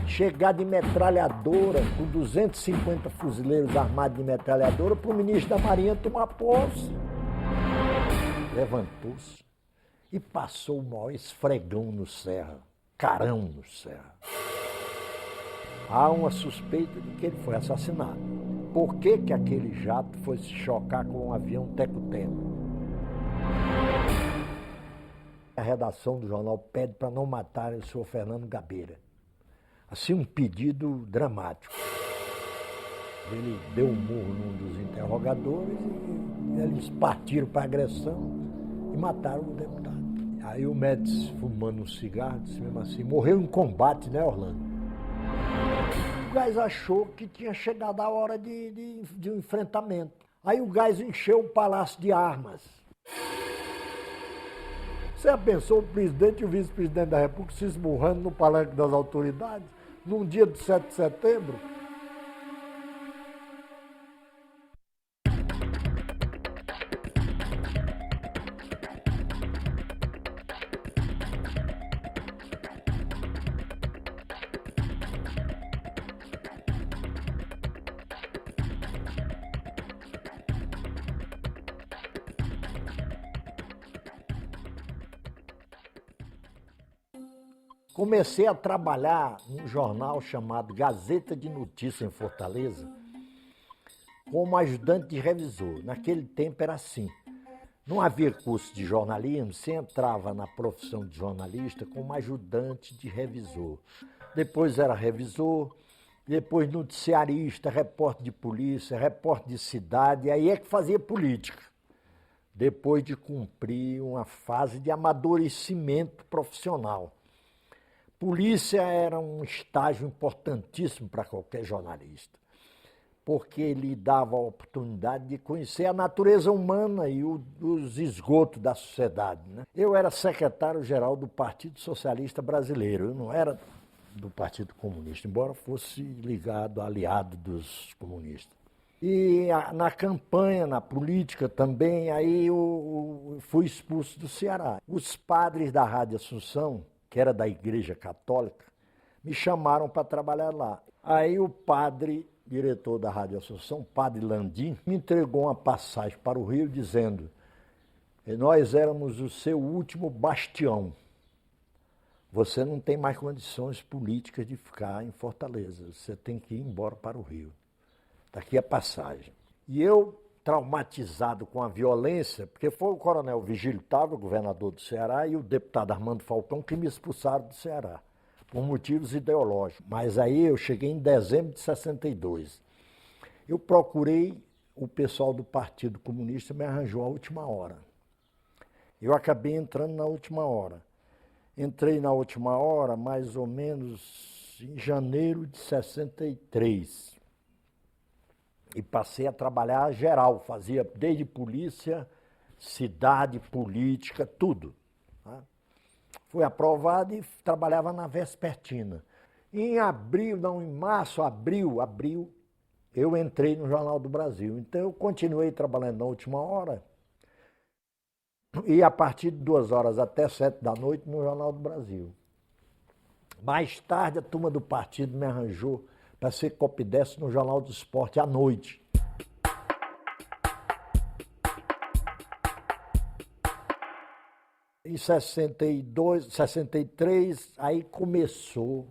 chegar de metralhadora, com 250 fuzileiros armados de metralhadora, para o ministro da Marinha tomar posse. Levantou-se e passou o maior esfregão no Serra, carão no Serra. Há uma suspeita de que ele foi assassinado. Por que que aquele jato foi se chocar com um avião teco-teco? A redação do jornal pede para não matarem o senhor Fernando Gabeira. Assim, um pedido dramático. Ele deu um murro num dos interrogadores e eles partiram para a agressão e mataram o deputado. Aí o Médici, fumando um cigarro, disse mesmo assim, morreu em combate, né, Orlando? O Geis achou que tinha chegado a hora de um enfrentamento. Aí o Geis encheu o palácio de armas. Você já pensou o presidente e o vice-presidente da República se esmurrando no palanque das autoridades num dia de 7 de setembro? Comecei a trabalhar num jornal chamado Gazeta de Notícias em Fortaleza como ajudante de revisor. Naquele tempo era assim. Não havia curso de jornalismo, você entrava na profissão de jornalista como ajudante de revisor. Depois era revisor, depois noticiarista, repórter de polícia, repórter de cidade, e aí é que fazia política. Depois de cumprir uma fase de amadurecimento profissional. Polícia era um estágio importantíssimo para qualquer jornalista, porque ele dava a oportunidade de conhecer a natureza humana e os esgotos da sociedade, né? Eu era secretário-geral do Partido Socialista Brasileiro, eu não era do Partido Comunista, embora fosse ligado, aliado dos comunistas. E na campanha, na política também, aí eu fui expulso do Ceará. Os padres da Rádio Assunção, que era da Igreja Católica, me chamaram para trabalhar lá. Aí o padre, diretor da Rádio Assunção, padre Landim, me entregou uma passagem para o Rio dizendo: nós éramos o seu último bastião. Você não tem mais condições políticas de ficar em Fortaleza. Você tem que ir embora para o Rio. Está aqui a passagem. E eu, traumatizado com a violência, porque foi o coronel Vigílio Távora, governador do Ceará, e o deputado Armando Falcão que me expulsaram do Ceará, por motivos ideológicos. Mas aí eu cheguei em dezembro de 62. Eu procurei, o pessoal do Partido Comunista me arranjou à última hora. Eu acabei entrando na última hora. Entrei na última hora mais ou menos em janeiro de 63. E passei a trabalhar geral, fazia desde polícia, cidade, política, tudo. Tá? Fui aprovado e trabalhava na Vespertina. Em abril, não, em março, abril, eu entrei no Jornal do Brasil. Então eu continuei trabalhando na última hora e a partir de 2 horas até 7 da noite no Jornal do Brasil. Mais tarde a turma do partido me arranjou para ser copidestre no Jornal do Esporte à noite. Em 62, 63, aí começou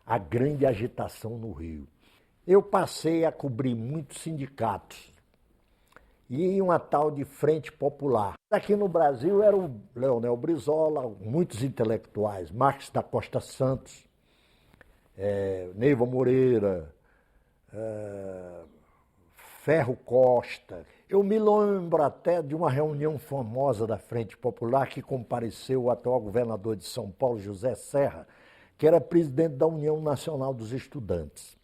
a grande agitação no Rio. Eu passei a cobrir muitos sindicatos e uma tal de Frente Popular. Aqui no Brasil era o Leonel Brizola, muitos intelectuais, Marques da Costa Santos, Neiva Moreira, Ferro Costa. Eu me lembro até de uma reunião famosa da Frente Popular que compareceu o atual governador de São Paulo, José Serra, que era presidente da União Nacional dos Estudantes.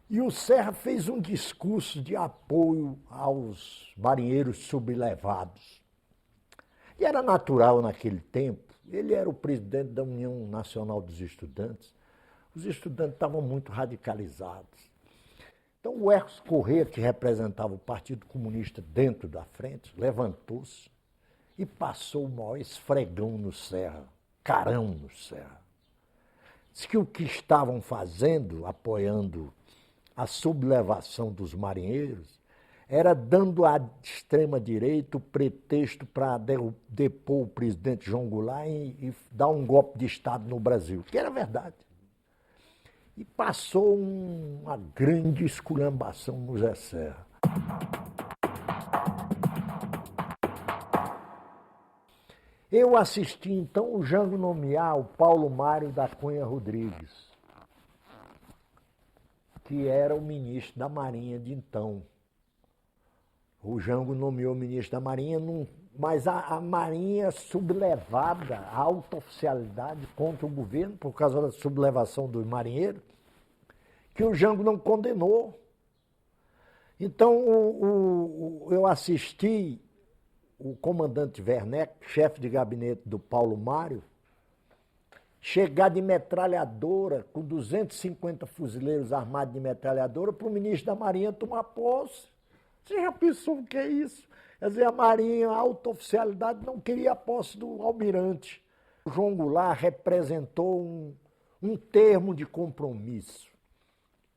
E o Serra fez um discurso de apoio aos marinheiros sublevados. E era natural naquele tempo, ele era o presidente da União Nacional dos Estudantes, os estudantes estavam muito radicalizados. Então o Ercos Corrêa, que representava o Partido Comunista dentro da frente, levantou-se e passou o maior esfregão no Serra, carão no Serra. Diz que o que estavam fazendo, apoiando a sublevação dos marinheiros, era dando à extrema-direita o pretexto para depor o presidente João Goulart e dar um golpe de Estado no Brasil, que era verdade. E passou uma grande esculhambação no Zé Serra. Eu assisti, então, o Jango nomear o Paulo Mário da Cunha Rodrigues, que era o ministro da Marinha de então. O Jango nomeou o ministro da Marinha, mas a Marinha sublevada, a alta oficialidade contra o governo, por causa da sublevação dos marinheiros, que o Jango não condenou. Então, eu assisti o comandante Werneck, chefe de gabinete do Paulo Mário, chegar de metralhadora, com 250 fuzileiros armados de metralhadora, para o ministro da Marinha tomar posse. Você já pensou o que é isso? Quer dizer, a Marinha, a alta oficialidade, não queria a posse do almirante. O João Goulart representou um termo de compromisso.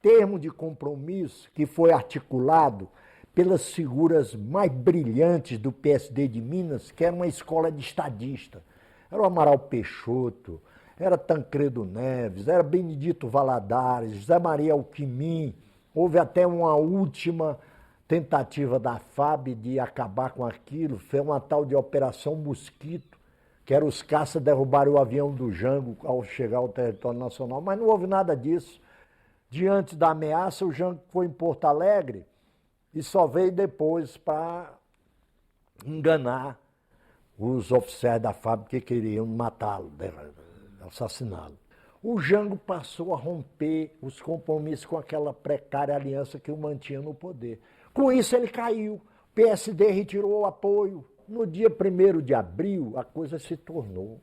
Termo de compromisso que foi articulado pelas figuras mais brilhantes do PSD de Minas, que era uma escola de estadista. Era o Amaral Peixoto, era Tancredo Neves, era Benedito Valadares, José Maria Alquimim. Houve até uma última tentativa da FAB de acabar com aquilo, foi uma tal de Operação Mosquito, que era os caças derrubarem o avião do Jango ao chegar ao território nacional, mas não houve nada disso. Diante da ameaça, o Jango foi em Porto Alegre e só veio depois para enganar os oficiais da FAB que queriam matá-lo, assassiná-lo. O Jango passou a romper os compromissos com aquela precária aliança que o mantinha no poder. Com isso ele caiu, o PSD retirou o apoio. No dia 1º de abril, a coisa se tornou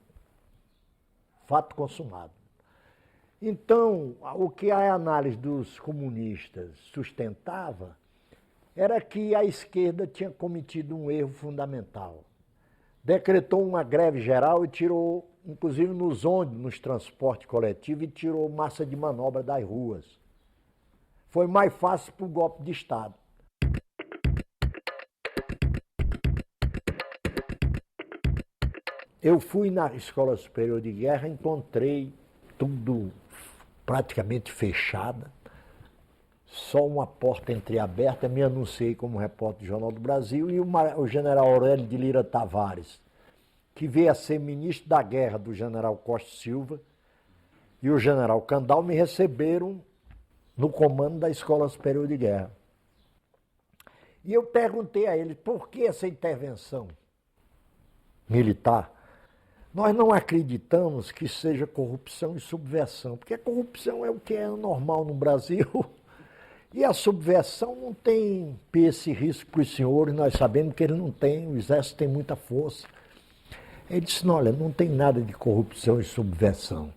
fato consumado. Então, o que a análise dos comunistas sustentava era que a esquerda tinha cometido um erro fundamental. Decretou uma greve geral e tirou, inclusive nos ônibus, nos transportes coletivos, e tirou massa de manobra das ruas. Foi mais fácil para o golpe de Estado. Eu fui na Escola Superior de Guerra, encontrei tudo praticamente fechada, só uma porta entreaberta, me anunciei como repórter do Jornal do Brasil, e o general Aurélio de Lira Tavares, que veio a ser ministro da guerra do general Costa Silva, e o general Kandal me receberam no comando da Escola Superior de Guerra. E eu perguntei a ele, por que essa intervenção militar? Nós não acreditamos que seja corrupção e subversão, porque a corrupção é o que é normal no Brasil e a subversão não tem esse risco para os senhores, nós sabemos que ele não tem, o exército tem muita força. Ele disse, não, olha, não tem nada de corrupção e subversão.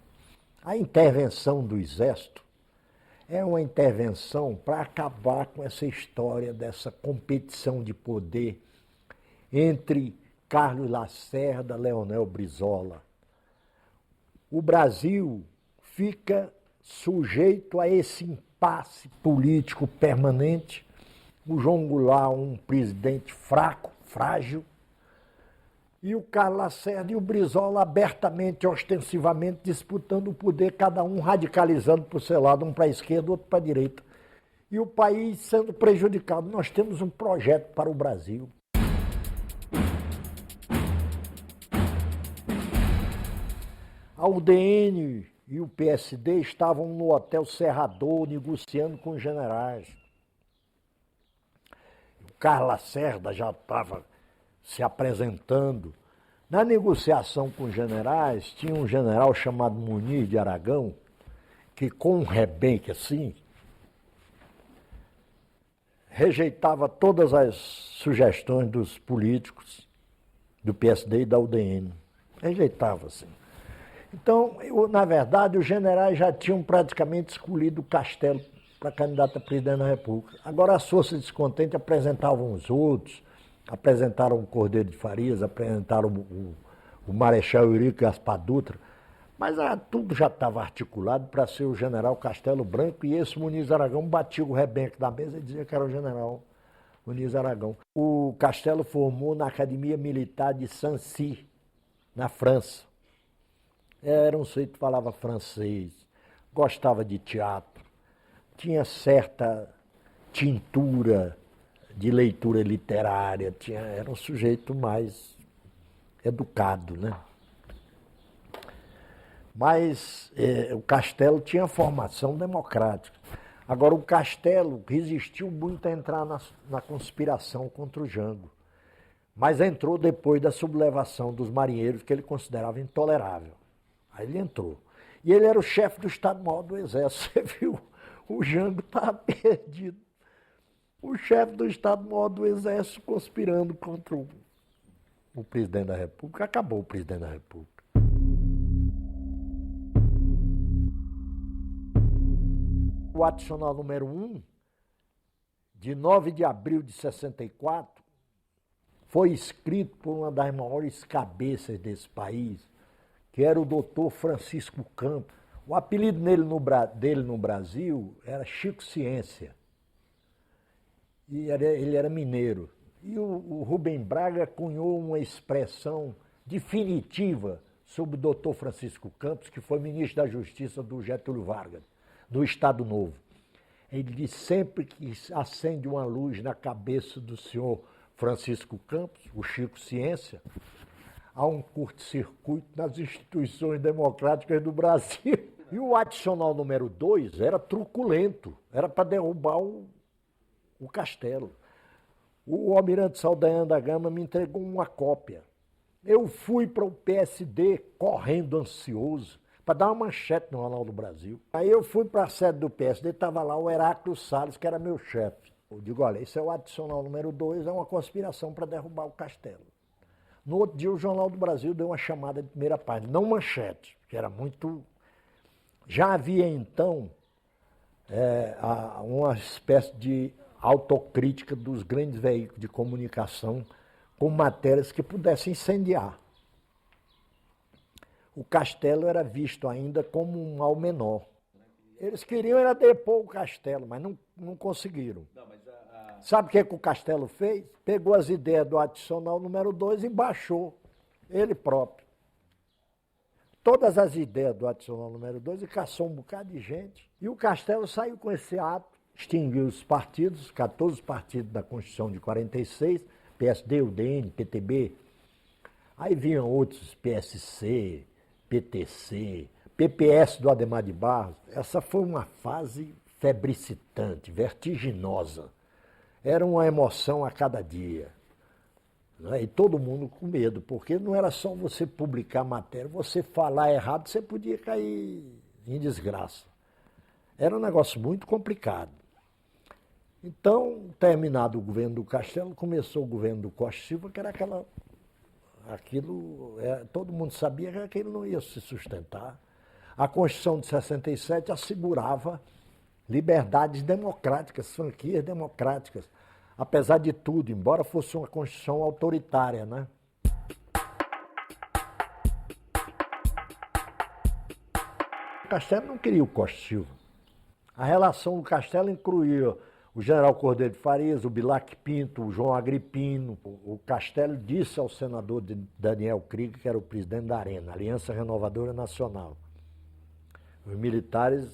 A intervenção do exército é uma intervenção para acabar com essa história dessa competição de poder entre Carlos Lacerda, Leonel Brizola. O Brasil fica sujeito a esse impasse político permanente. O João Goulart, um presidente fraco, frágil, e o Carlos Lacerda e o Brizola abertamente, ostensivamente, disputando o poder, cada um radicalizando para o seu lado, um para a esquerda, outro para a direita. E o país sendo prejudicado. Nós temos um projeto para o Brasil. A UDN e o PSD estavam no Hotel Serrador negociando com os generais. O Carlos Lacerda já estava se apresentando. Na negociação com os generais, tinha um general chamado Muniz de Aragão, que com um rebenque assim, rejeitava todas as sugestões dos políticos do PSD e da UDN. Rejeitava assim. Então, na verdade, os generais já tinham praticamente escolhido o Castelo para candidato a presidente da República. Agora, as forças descontentes apresentavam os outros, apresentaram o Cordeiro de Farias, apresentaram o Marechal Eurico Gaspar Dutra, Mas tudo já estava articulado para ser o general Castelo Branco e esse Muniz Aragão batia o rebenque da mesa e dizia que era o general Muniz Aragão. O Castelo formou na Academia Militar de Sancy, na França. Era um sujeito que falava francês, gostava de teatro, tinha certa tintura de leitura literária, era um sujeito mais educado, né? Mas o Castelo tinha formação democrática. Agora, o Castelo resistiu muito a entrar na conspiração contra o Jango, mas entrou depois da sublevação dos marinheiros, que ele considerava intolerável. Aí ele entrou. E ele era o chefe do Estado-Maior do Exército. Você viu? O Jango estava perdido. O chefe do Estado-Maior do Exército conspirando contra o presidente da República. Acabou o presidente da República. O adicional número 1, de 9 de abril de 64, foi escrito por uma das maiores cabeças desse país, que era o doutor Francisco Campos. O apelido dele no Brasil era Chico Ciência. E ele era mineiro. E o Rubem Braga cunhou uma expressão definitiva sobre o doutor Francisco Campos, que foi ministro da Justiça do Getúlio Vargas, do Estado Novo. Ele disse: sempre que acende uma luz na cabeça do senhor Francisco Campos, o Chico Ciência, há um curto-circuito nas instituições democráticas do Brasil. E o adicional número 2 era truculento, era para derrubar o Castelo. O almirante Saldanha da Gama me entregou uma cópia. Eu fui para o PSD correndo ansioso, para dar uma manchete no Jornal do Brasil. Aí eu fui para a sede do PSD, estava lá o Heráclio Salles, que era meu chefe. Eu digo: olha, esse é o adicional número 2, é uma conspiração para derrubar o Castelo. No outro dia, o Jornal do Brasil deu uma chamada de primeira página, não manchete, que era muito... Já havia, então, uma espécie de autocrítica dos grandes veículos de comunicação com matérias que pudessem incendiar. O Castelo era visto ainda como um mal menor. Eles queriam era depor o Castelo, mas não conseguiram. Sabe o que o Castelo fez? Pegou as ideias do adicional número 2 e baixou ele próprio. Todas as ideias do adicional número 2 e caçou um bocado de gente. E o Castelo saiu com esse ato, extinguiu os partidos, 14 partidos da Constituição de 46, PSD, UDN, PTB. Aí vinham outros, PSC, PTC, PPS do Adhemar de Barros. Essa foi uma fase febricitante, vertiginosa. Era uma emoção a cada dia. Né? E todo mundo com medo, porque não era só você publicar matéria, você falar errado, você podia cair em desgraça. Era um negócio muito complicado. Então, terminado o governo do Castelo, começou o governo do Costa Silva, que era todo mundo sabia que aquilo não ia se sustentar. A Constituição de 67 assegurava liberdades democráticas, franquias democráticas, apesar de tudo, embora fosse uma Constituição autoritária, né? O Castelo não queria o Costa Silva. A relação do Castelo incluía o general Cordeiro de Farias, o Bilac Pinto, o João Agripino. O Castelo disse ao senador Daniel Krieger, que era o presidente da ARENA, Aliança Renovadora Nacional. Os militares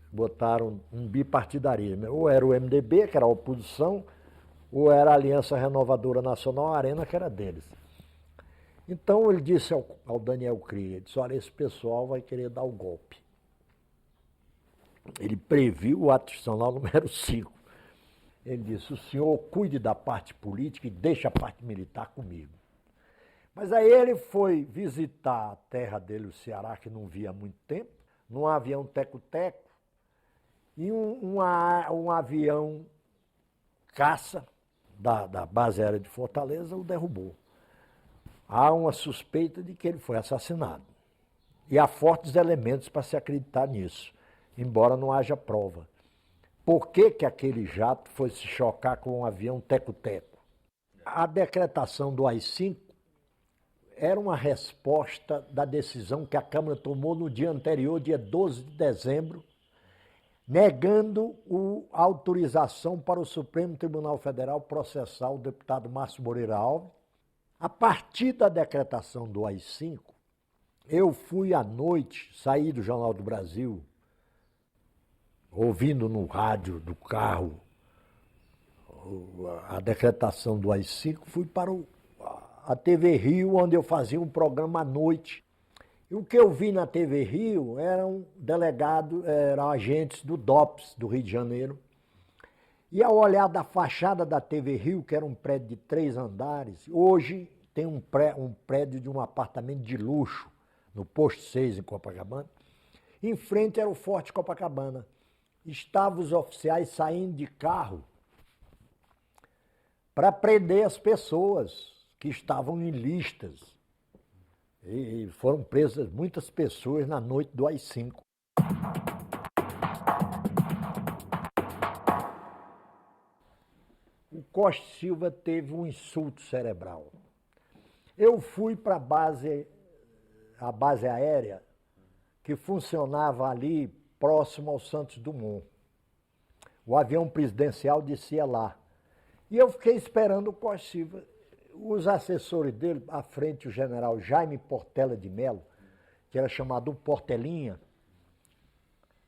botaram um bipartidarismo. Ou era o MDB, que era a oposição, ou era a Aliança Renovadora Nacional, a ARENA, que era deles. Então ele disse ao Daniel Krieger, disse: olha, esse pessoal vai querer dar o golpe. Ele previu o ato institucional número 5. Ele disse: o senhor cuide da parte política e deixe a parte militar comigo. Mas aí ele foi visitar a terra dele, o Ceará, que não via há muito tempo, num avião teco-teco, e um avião caça da base aérea de Fortaleza o derrubou. Há uma suspeita de que ele foi assassinado. E há fortes elementos para se acreditar nisso, embora não haja prova. Por que aquele jato foi se chocar com um avião teco-teco? A decretação do AI-5 era uma resposta da decisão que a Câmara tomou no dia anterior, dia 12 de dezembro, negando a autorização para o Supremo Tribunal Federal processar o deputado Márcio Moreira Alves. A partir da decretação do AI-5, eu fui à noite, saí do Jornal do Brasil, ouvindo no rádio do carro a decretação do AI-5, fui para a TV Rio, onde eu fazia um programa à noite. E o que eu vi na TV Rio eram delegados, eram agentes do DOPS, do Rio de Janeiro. E ao olhar da fachada da TV Rio, que era um prédio de 3 andares, hoje tem um prédio de um apartamento de luxo, no Posto 6, em Copacabana. Em frente era o Forte Copacabana. Estavam os oficiais saindo de carro para prender as pessoas que estavam em listas. E foram presas muitas pessoas na noite do AI-5. O Costa Silva teve um insulto cerebral. Eu fui para a base aérea que funcionava ali próximo ao Santos Dumont. O avião presidencial descia lá. E eu fiquei esperando o Costa Silva. Os assessores dele, à frente o general Jaime Portela de Mello, que era chamado o Portelinha,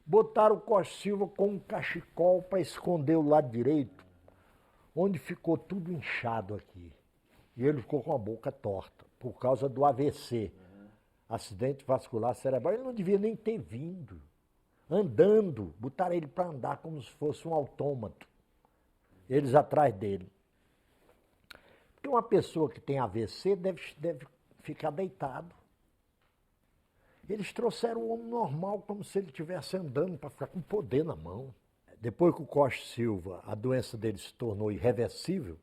botaram o Costa Silva com um cachecol para esconder o lado direito, onde ficou tudo inchado aqui. E ele ficou com a boca torta, por causa do AVC, acidente vascular cerebral. Ele não devia nem ter vindo. Andando, botaram ele para andar como se fosse um autômato. Eles atrás dele. Porque uma pessoa que tem AVC deve ficar deitado. Eles trouxeram o homem normal como se ele estivesse andando para ficar com poder na mão. Depois que o Costa Silva, a doença dele se tornou irreversível,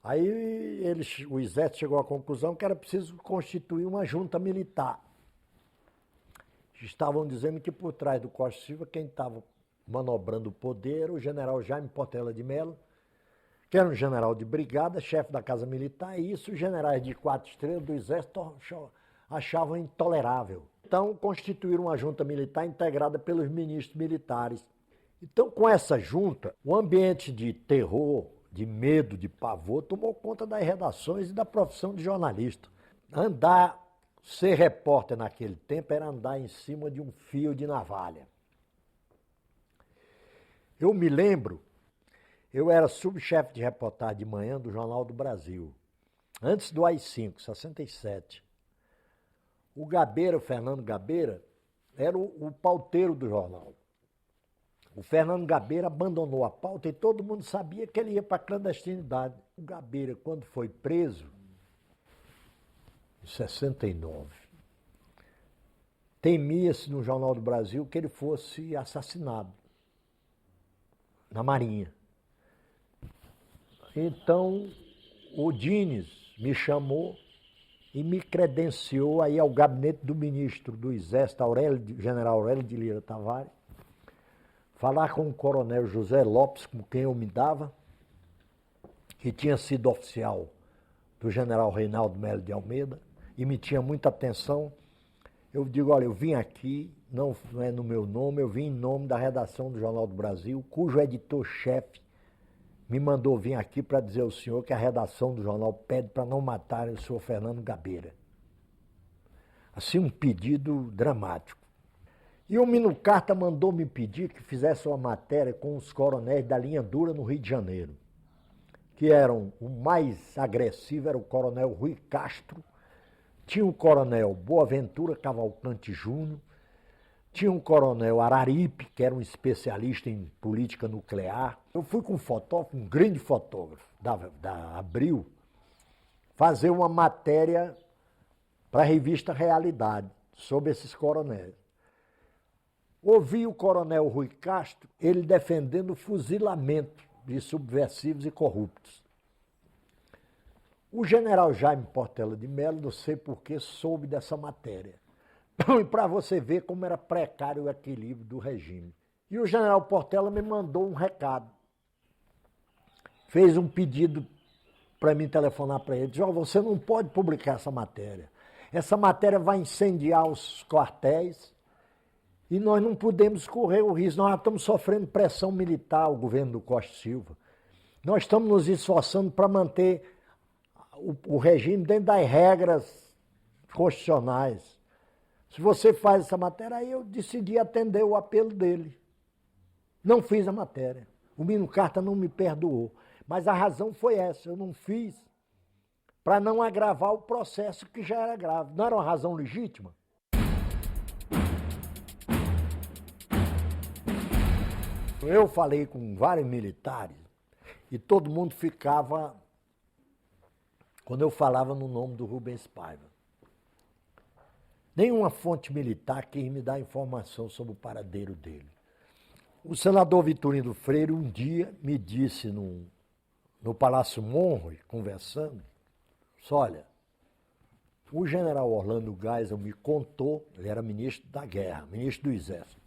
aí o Exército chegou à conclusão que era preciso constituir uma junta militar. Estavam dizendo que por trás do Costa Silva quem estava manobrando o poder era o general Jaime Portela de Mello, que era um general de brigada, chefe da Casa Militar, e isso os generais de 4 estrelas do Exército achavam intolerável. Então, constituíram uma junta militar integrada pelos ministros militares. Então, com essa junta, o ambiente de terror, de medo, de pavor, tomou conta das redações e da profissão de jornalista. Ser repórter naquele tempo era andar em cima de um fio de navalha. Eu me lembro, eu era subchefe de reportagem de manhã do Jornal do Brasil, antes do AI-5, 67. O Gabeira, o Fernando Gabeira, era o pauteiro do jornal. O Fernando Gabeira abandonou a pauta e todo mundo sabia que ele ia para a clandestinidade. O Gabeira, quando foi preso, em 69, temia-se no Jornal do Brasil que ele fosse assassinado na Marinha. Então, o Dines me chamou e me credenciou aí ao gabinete do ministro do Exército, general Aurélio de Lira Tavares, falar com o coronel José Lopes, com quem eu me dava, que tinha sido oficial do general Reinaldo Melo de Almeida, e me tinha muita atenção. Eu digo, olha, eu vim aqui, não é no meu nome, eu vim em nome da redação do Jornal do Brasil, cujo editor-chefe me mandou vir aqui para dizer ao senhor que a redação do jornal pede para não matarem o senhor Fernando Gabeira. Assim, um pedido dramático. E o Mino Carta mandou me pedir que fizesse uma matéria com os coronéis da linha dura no Rio de Janeiro, que eram o mais agressivo, era o coronel Rui Castro, tinha o coronel Boaventura Cavalcante Júnior, tinha um coronel Araripe, que era um especialista em política nuclear. Eu fui com um fotógrafo, um grande fotógrafo da Abril, fazer uma matéria para a revista Realidade sobre esses coronéis. Ouvi o coronel Rui Castro, ele defendendo o fuzilamento de subversivos e corruptos. O general Jaime Portela de Mello, não sei porquê, soube dessa matéria. E para você ver como era precário o equilíbrio do regime. E o general Portela me mandou um recado. Fez um pedido para mim telefonar para ele, disse, você não pode publicar essa matéria. Essa matéria vai incendiar os quartéis e nós não podemos correr o risco. Nós estamos sofrendo pressão militar, o governo do Costa e Silva. Nós estamos nos esforçando para manter o regime dentro das regras constitucionais. Se você faz essa matéria, aí eu decidi atender o apelo dele. Não fiz a matéria. O Mino Carta não me perdoou. Mas a razão foi essa, eu não fiz para não agravar o processo que já era grave. Não era uma razão legítima? Eu falei com vários militares e todo mundo ficava quando eu falava no nome do Rubens Paiva. Nenhuma fonte militar quis me dar informação sobre o paradeiro dele. O senador Vitorino Freire um dia me disse no Palácio Monroe, conversando, disse, olha, o general Orlando Geisel me contou, ele era ministro da Guerra, ministro do Exército,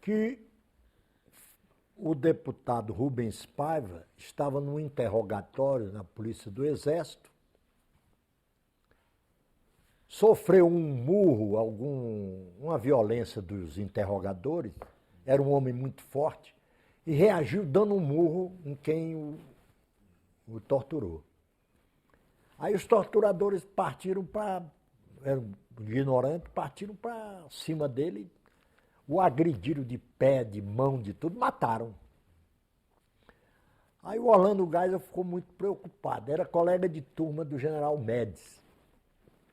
que o deputado Rubens Paiva estava num interrogatório na Polícia do Exército, sofreu um murro, uma violência dos interrogadores, era um homem muito forte, e reagiu dando um murro em quem o torturou. Aí os torturadores partiram para, eram ignorantes, partiram para cima dele, o agrediram de pé, de mão, de tudo, mataram. Aí o Orlando Geisel ficou muito preocupado, era colega de turma do general Médici,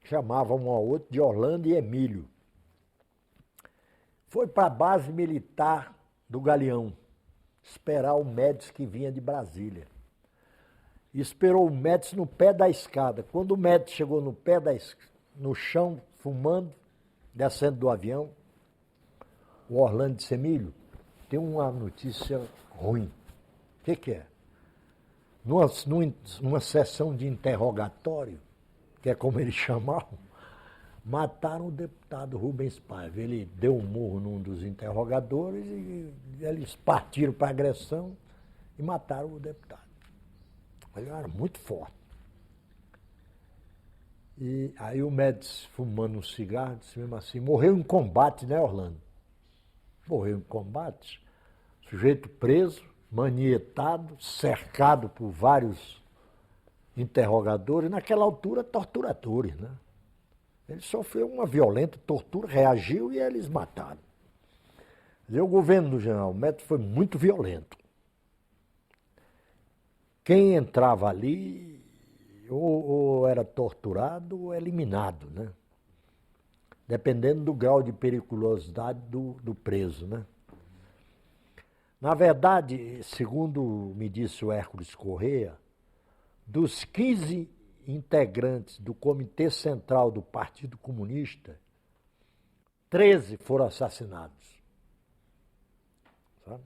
chamava um ao outro de Orlando e Emílio. Foi para a base militar do Galeão, esperar o Médici que vinha de Brasília. E esperou o Médici no pé da escada. Quando o Médici chegou no chão, fumando, descendo do avião, o Orlando disse, Emílio, tem uma notícia ruim. O que é? Numa sessão de interrogatório, que é como eles chamavam, mataram o deputado Rubens Paiva. Ele deu um murro num dos interrogadores e eles partiram para a agressão e mataram o deputado. Ele era muito forte. E aí o Médici, fumando um cigarro, disse mesmo assim, morreu em combate, né, Orlando? Morreu em combate, sujeito preso, manietado, cercado por vários interrogadores, naquela altura torturadores, né? Ele sofreu uma violenta tortura, reagiu e eles mataram. O governo do general Médici foi muito violento. Quem entrava ali ou era torturado ou eliminado, né? Dependendo do grau de periculosidade do preso, né? Na verdade, segundo me disse o Hércules Corrêa, dos 15 integrantes do Comitê Central do Partido Comunista, 13 foram assassinados. Sabe?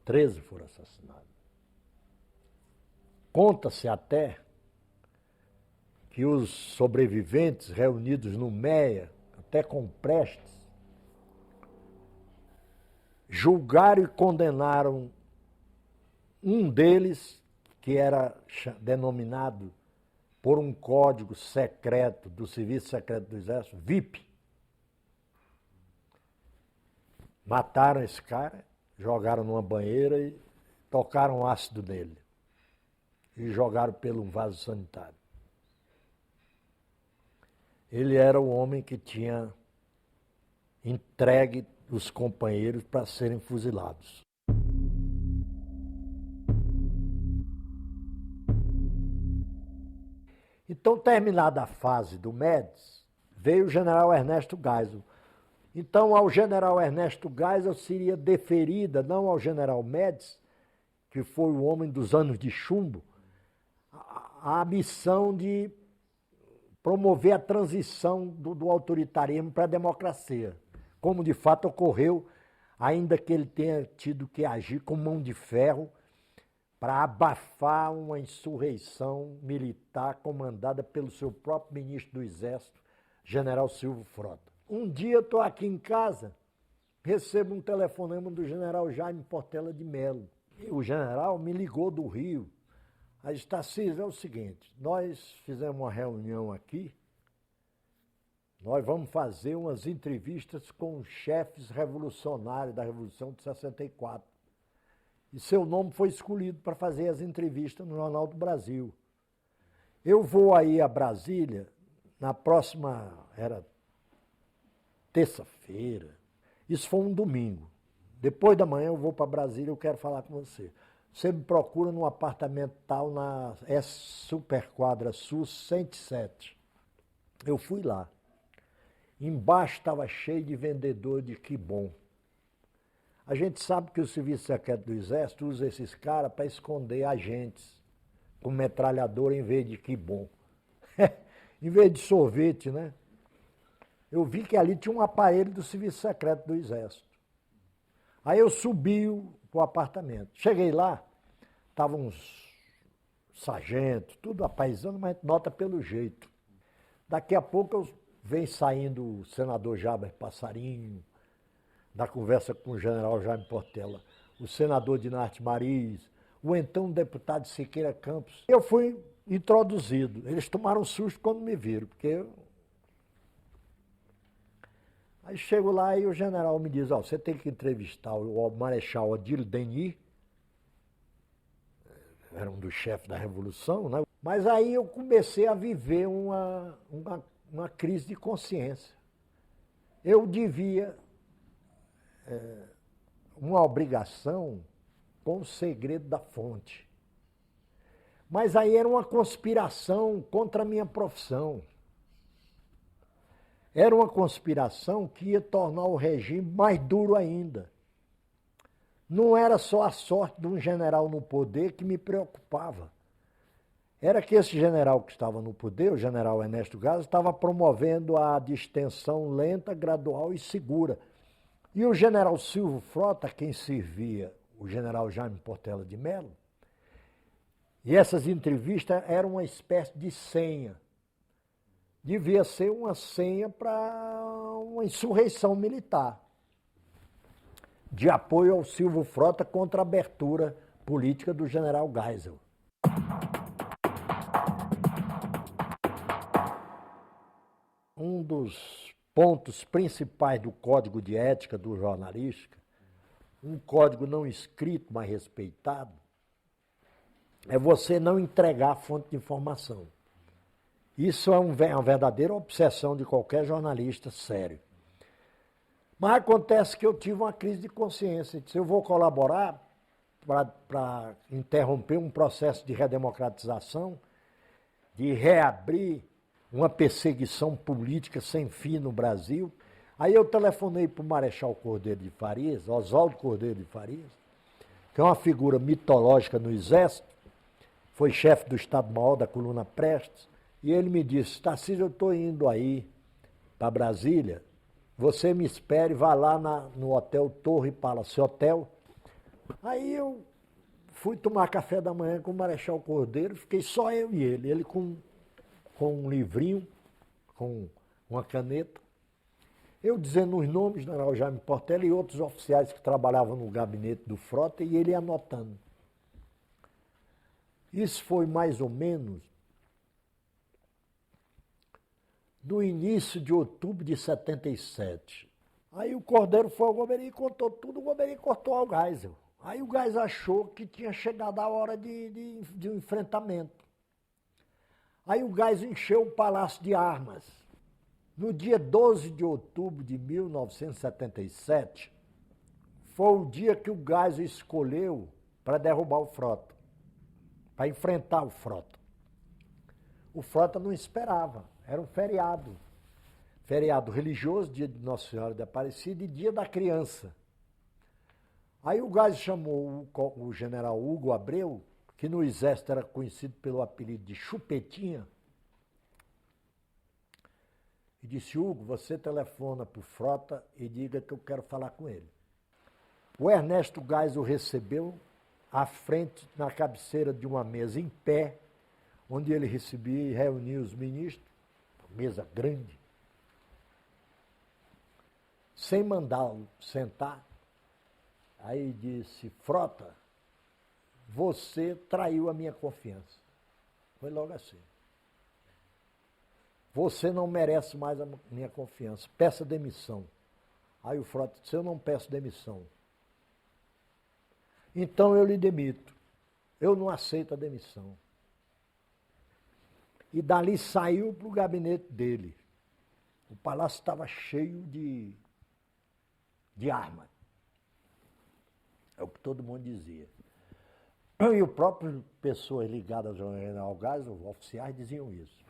13 foram assassinados. Conta-se até que os sobreviventes reunidos no Meia, até com Prestes, julgaram e condenaram um deles, que era denominado por um código secreto do Serviço Secreto do Exército, VIP. Mataram esse cara, jogaram numa banheira e tocaram ácido nele. E jogaram pelo vaso sanitário. Ele era o homem que tinha entregue os companheiros para serem fuzilados. Então, terminada a fase do Médici, veio o general Ernesto Geisel. Então, ao general Ernesto Geisel seria deferida, não ao general Médici, que foi o homem dos anos de chumbo, a missão de promover a transição do autoritarismo para a democracia, como de fato ocorreu, ainda que ele tenha tido que agir com mão de ferro para abafar uma insurreição militar comandada pelo seu próprio ministro do Exército, general Silvio Frota. Um dia eu estou aqui em casa, recebo um telefonema do general Jaime Portela de Mello. E o general me ligou do Rio. Aí disse, Tarcísio, é o seguinte, nós fizemos uma reunião aqui, nós vamos fazer umas entrevistas com os chefes revolucionários da Revolução de 64. E seu nome foi escolhido para fazer as entrevistas no Jornal do Brasil. Eu vou aí a Brasília, na próxima, era terça-feira, isso foi um domingo. Depois da manhã eu vou para Brasília, eu quero falar com você. Você me procura num apartamento tal na Superquadra Sul 107. Eu fui lá. Embaixo estava cheio de vendedor de quibom. A gente sabe que o Serviço Secreto do Exército usa esses caras para esconder agentes com metralhadora em vez de quibom. Em vez de sorvete, né? Eu vi que ali tinha um aparelho do Serviço Secreto do Exército. Aí eu subi para o apartamento. Cheguei lá, estavam uns sargentos, tudo apaisando, mas nota pelo jeito. Daqui a pouco vem saindo o senador Jaber Passarinho, da conversa com o general Jaime Portela, o senador Dinarte Mariz, o então deputado Siqueira Campos. Eu fui introduzido. Eles tomaram um susto quando me viram, porque Aí chego lá e o general me diz, você tem que entrevistar o Marechal Odile Denis, era um dos chefes da Revolução, né? Mas aí eu comecei a viver uma crise de consciência. Eu devia uma obrigação com o segredo da fonte. Mas aí era uma conspiração contra a minha profissão. Era uma conspiração que ia tornar o regime mais duro ainda. Não era só a sorte de um general no poder que me preocupava. Era que esse general que estava no poder, o general Ernesto Geisel, estava promovendo a distensão lenta, gradual e segura. E o general Silvio Frota, quem servia o general Jaime Portela de Mello, e essas entrevistas eram uma espécie de senha. Devia ser uma senha para uma insurreição militar, de apoio ao Silvio Frota contra a abertura política do general Geisel. Um dos pontos principais do Código de Ética do jornalística, um código não escrito, mas respeitado, é você não entregar a fonte de informação. Isso é uma verdadeira obsessão de qualquer jornalista sério. Mas acontece que eu tive uma crise de consciência. Eu vou colaborar para interromper um processo de redemocratização, de reabrir uma perseguição política sem fim no Brasil. Aí eu telefonei para o Marechal Cordeiro de Farias, Oswaldo Cordeiro de Farias, que é uma figura mitológica no Exército, foi chefe do Estado-Maior da Coluna Prestes, e ele me disse, Tarcísio, eu estou indo aí para Brasília, você me espere, vá lá no hotel Torre Palace Hotel. Aí eu fui tomar café da manhã com o Marechal Cordeiro, fiquei só eu e ele com um livrinho, com uma caneta, eu dizendo os nomes do general Jaime Portela e outros oficiais que trabalhavam no gabinete do Frota e ele anotando. Isso foi mais ou menos no início de outubro de 77. Aí o Cordeiro foi ao Goberi e contou tudo, o Goberi cortou ao Geisel. Aí o Geisel achou que tinha chegado a hora de um enfrentamento. Aí o Geisel encheu o Palácio de Armas. No dia 12 de outubro de 1977, foi o dia que o Geisel escolheu para derrubar o Frota, para enfrentar o Frota. O Frota não esperava, era um feriado. Feriado religioso, dia de Nossa Senhora de Aparecida e dia da criança. Aí o Geisel chamou o general Hugo Abreu, que no Exército era conhecido pelo apelido de Chupetinha, e disse, Hugo, você telefona para o Frota e diga que eu quero falar com ele. O Ernesto Geisel o recebeu à frente, na cabeceira de uma mesa em pé, onde ele recebia e reunia os ministros, uma mesa grande, sem mandá-lo sentar. Aí disse, Frota, você traiu a minha confiança. Foi logo assim. Você não merece mais a minha confiança. Peça demissão. Aí o Frota disse, eu não peço demissão. Então eu lhe demito. Eu não aceito a demissão. E dali saiu para o gabinete dele. O palácio estava cheio de armas. É o que todo mundo dizia. E o próprio pessoas ligadas ao general Geisel, oficiais, diziam isso.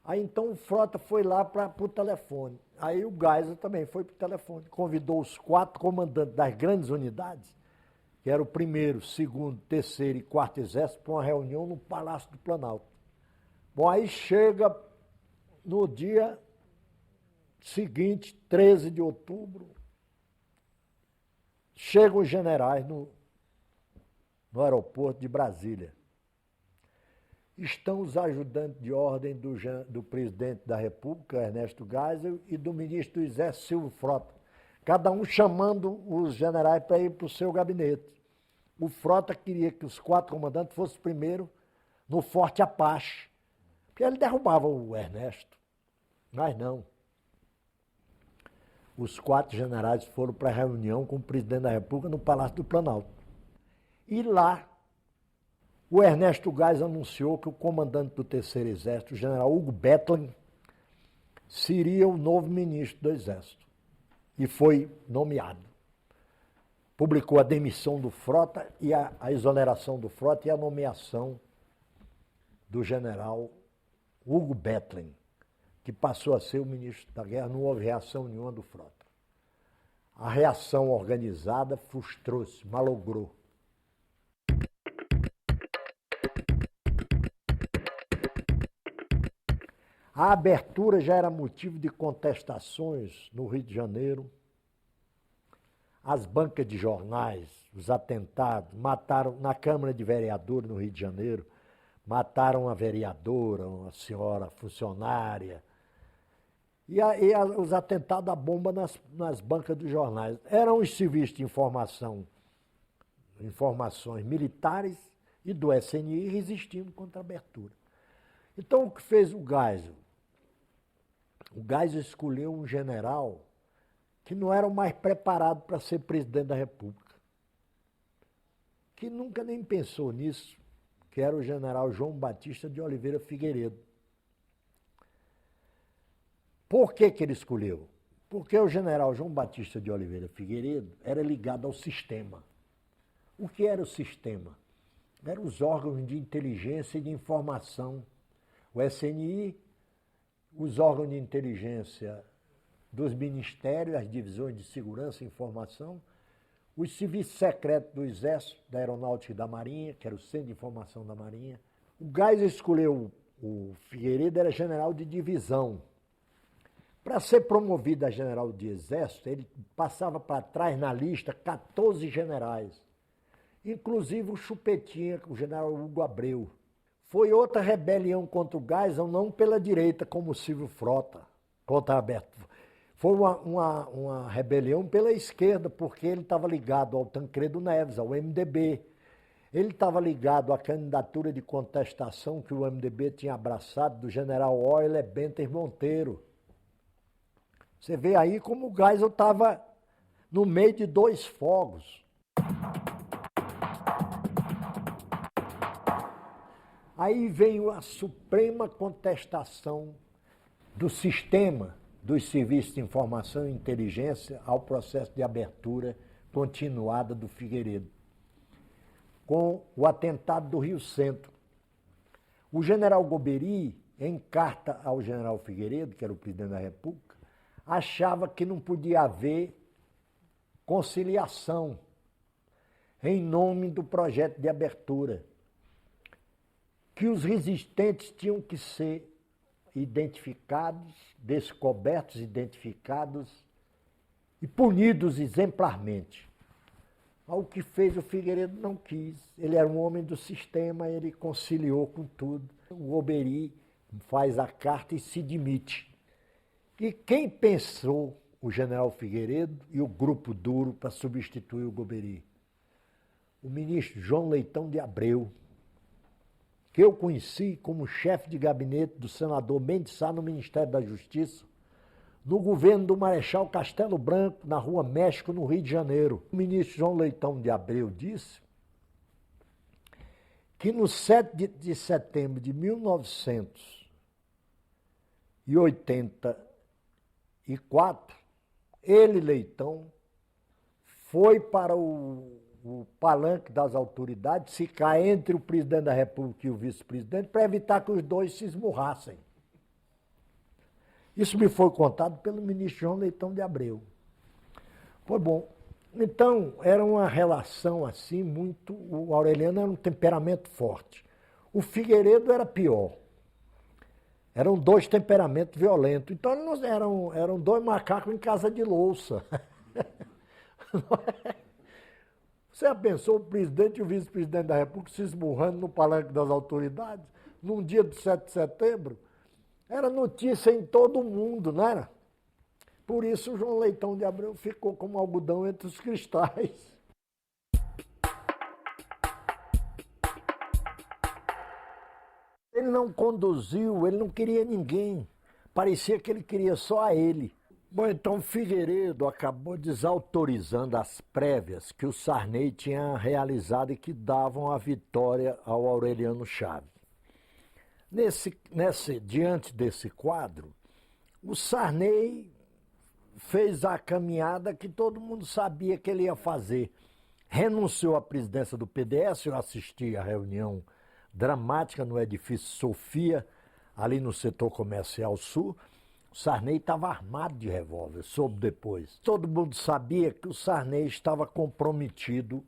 Aí então o Frota foi lá para o telefone. Aí o Geisel também foi para o telefone. Convidou os 4 comandantes das grandes unidades, que era o 1º, 2º, 3º e 4º Exército, para uma reunião no Palácio do Planalto. Bom, aí chega no dia seguinte, 13 de outubro, chegam os generais no aeroporto de Brasília. Estão os ajudantes de ordem do presidente da República, Ernesto Geisel, e do ministro do Exército, Silvio Frota. Cada um chamando os generais para ir para o seu gabinete. O Frota queria que os 4 comandantes fossem primeiro no Forte Apache, porque ele derrubava o Ernesto. Mas não. Os 4 generais foram para a reunião com o presidente da República no Palácio do Planalto. E lá, o Ernesto Geisel anunciou que o comandante do 3º Exército, o general Hugo Bethlen, seria o novo ministro do Exército. E foi nomeado. Publicou a demissão do Frota e a exoneração do Frota e a nomeação do general Hugo Bethlen, que passou a ser o ministro da Guerra. Não houve reação nenhuma do Frota. A reação organizada frustrou-se, malogrou. A abertura já era motivo de contestações no Rio de Janeiro. As bancas de jornais, os atentados, mataram na Câmara de Vereadores no Rio de Janeiro, mataram uma vereadora, uma senhora funcionária. Os atentados à bomba nas bancas dos jornais. Eram os serviços de informações militares e do SNI resistindo contra a abertura. Então, o que fez o Geisel? O Geisel escolheu um general que não era o mais preparado para ser presidente da República, que nunca nem pensou nisso, que era o general João Batista de Oliveira Figueiredo. Por que ele escolheu? Porque o general João Batista de Oliveira Figueiredo era ligado ao sistema. O que era o sistema? Eram os órgãos de inteligência e de informação. O SNI, os órgãos de inteligência dos ministérios, as divisões de segurança e informação, os serviços secretos do Exército, da Aeronáutica e da Marinha, que era o Centro de Informação da Marinha. O Geisel escolheu o Figueiredo, era general de divisão. Para ser promovido a general de Exército, ele passava para trás na lista 14 generais, inclusive o Chupetinha, o general Hugo Abreu. Foi outra rebelião contra o Geisel, não pela direita, como o Silvio Frota, contra a abertura. Foi uma rebelião pela esquerda, porque ele estava ligado ao Tancredo Neves, ao MDB. Ele estava ligado à candidatura de contestação que o MDB tinha abraçado do general Euler Benter Monteiro. Você vê aí como o Geisel estava no meio de 2 fogos. Aí veio a suprema contestação do sistema dos serviços de informação e inteligência ao processo de abertura continuada do Figueiredo, com o atentado do Rio Centro. O general Golbery, em carta ao general Figueiredo, que era o presidente da República, achava que não podia haver conciliação em nome do projeto de abertura, que os resistentes tinham que ser identificados, descobertos, identificados e punidos exemplarmente. O que fez o Figueiredo não quis. Ele era um homem do sistema, ele conciliou com tudo. O Golbery faz a carta e se demite. E quem pensou o general Figueiredo e o grupo duro para substituir o Golbery? o ministro João Leitão de Abreu, que eu conheci como chefe de gabinete do senador Mendes Sá no Ministério da Justiça, no governo do Marechal Castelo Branco, na Rua México, no Rio de Janeiro. O ministro João Leitão de Abreu disse que no 7 de setembro de 1984, ele, Leitão, foi para o palanque das autoridades ficar entre o presidente da República e o vice-presidente para evitar que os dois se esmurrassem. Isso me foi contado pelo ministro João Leitão de Abreu. Pois bom, então era uma relação assim muito... O Aureliano era um temperamento forte. O Figueiredo era pior. Eram dois temperamentos violentos. Então eram dois macacos em casa de louça. Você já pensou o presidente e o vice-presidente da República se esmurrando no palanque das autoridades num dia de 7 de setembro? Era notícia em todo o mundo, não era? Por isso o João Leitão de Abreu ficou como algodão entre os cristais. Ele não conduziu, ele não queria ninguém. Parecia que ele queria só a ele. Bom, então Figueiredo acabou desautorizando as prévias que o Sarney tinha realizado e que davam a vitória ao Aureliano Chaves. Diante desse quadro, o Sarney fez a caminhada que todo mundo sabia que ele ia fazer. Renunciou à presidência do PDS, eu assisti à reunião dramática no edifício Sofia, ali no setor comercial sul. O Sarney estava armado de revólver, soube depois. Todo mundo sabia que o Sarney estava comprometido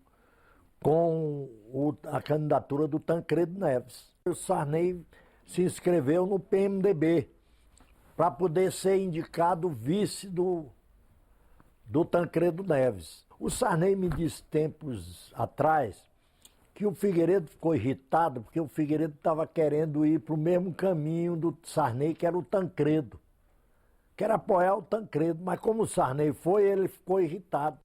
com a candidatura do Tancredo Neves. O Sarney se inscreveu no PMDB para poder ser indicado vice do Tancredo Neves. O Sarney me disse tempos atrás que o Figueiredo ficou irritado porque o Figueiredo estava querendo ir para o mesmo caminho do Sarney, que era o Tancredo. Quer apoiar o Tancredo, mas como o Sarney foi, ele ficou irritado.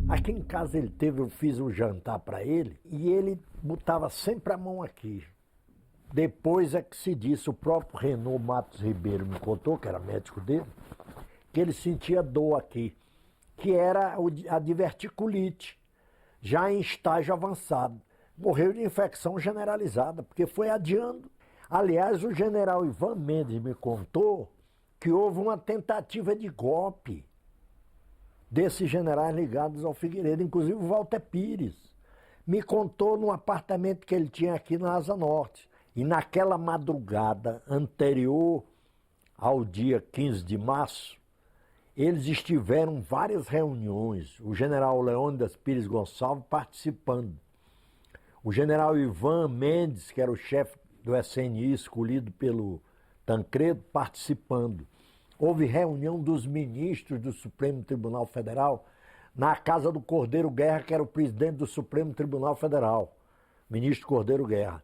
Aqui em casa eu fiz um jantar para ele e ele botava sempre a mão aqui. Depois é que se disse, o próprio Renaud Matos Ribeiro me contou, que era médico dele, que ele sentia dor aqui, que era a diverticulite, já em estágio avançado. Morreu de infecção generalizada, porque foi adiando. Aliás, o general Ivan Mendes me contou que houve uma tentativa de golpe desses generais ligados ao Figueiredo, inclusive o Walter Pires. Me contou num apartamento que ele tinha aqui na Asa Norte. E naquela madrugada anterior ao dia 15 de março, eles estiveram em várias reuniões, o general Leônidas Pires Gonçalves participando. O general Ivan Mendes, que era o chefe do SNI escolhido pelo Tancredo, participando. Houve reunião dos ministros do Supremo Tribunal Federal na casa do Cordeiro Guerra, que era o presidente do Supremo Tribunal Federal, ministro Cordeiro Guerra.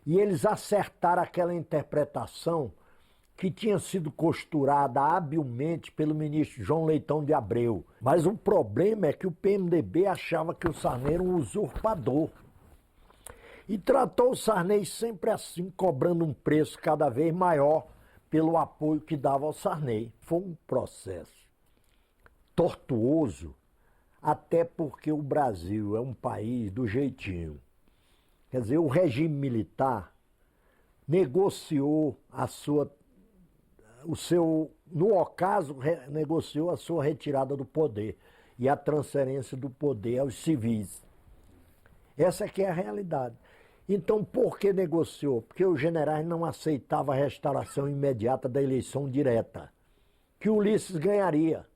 E eles acertaram aquela interpretação que tinha sido costurada habilmente pelo ministro João Leitão de Abreu. Mas o problema é que o PMDB achava que o Sarney era um usurpador. E tratou o Sarney sempre assim, cobrando um preço cada vez maior pelo apoio que dava ao Sarney. Foi um processo tortuoso, até porque o Brasil é um país do jeitinho. Quer dizer, o regime militar negociou no ocaso, negociou a sua retirada do poder e a transferência do poder aos civis. Essa aqui é a realidade. Então, por que negociou? Porque os generais não aceitavam a restauração imediata da eleição direta, que Ulisses ganharia.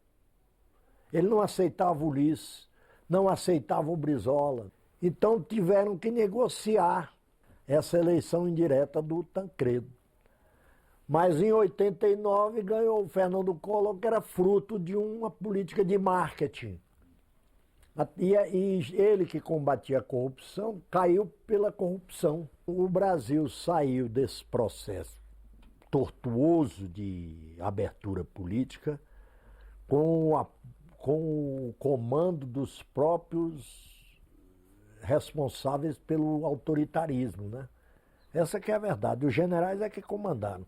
Ele não aceitava o Ulisses, não aceitava o Brizola. Então tiveram que negociar essa eleição indireta do Tancredo. Mas em 89 ganhou o Fernando Collor, que era fruto de uma política de marketing. E ele que combatia a corrupção, caiu pela corrupção. O Brasil saiu desse processo tortuoso de abertura política com com o comando dos próprios responsáveis pelo autoritarismo, né? Essa que é a verdade. Os generais é que comandaram.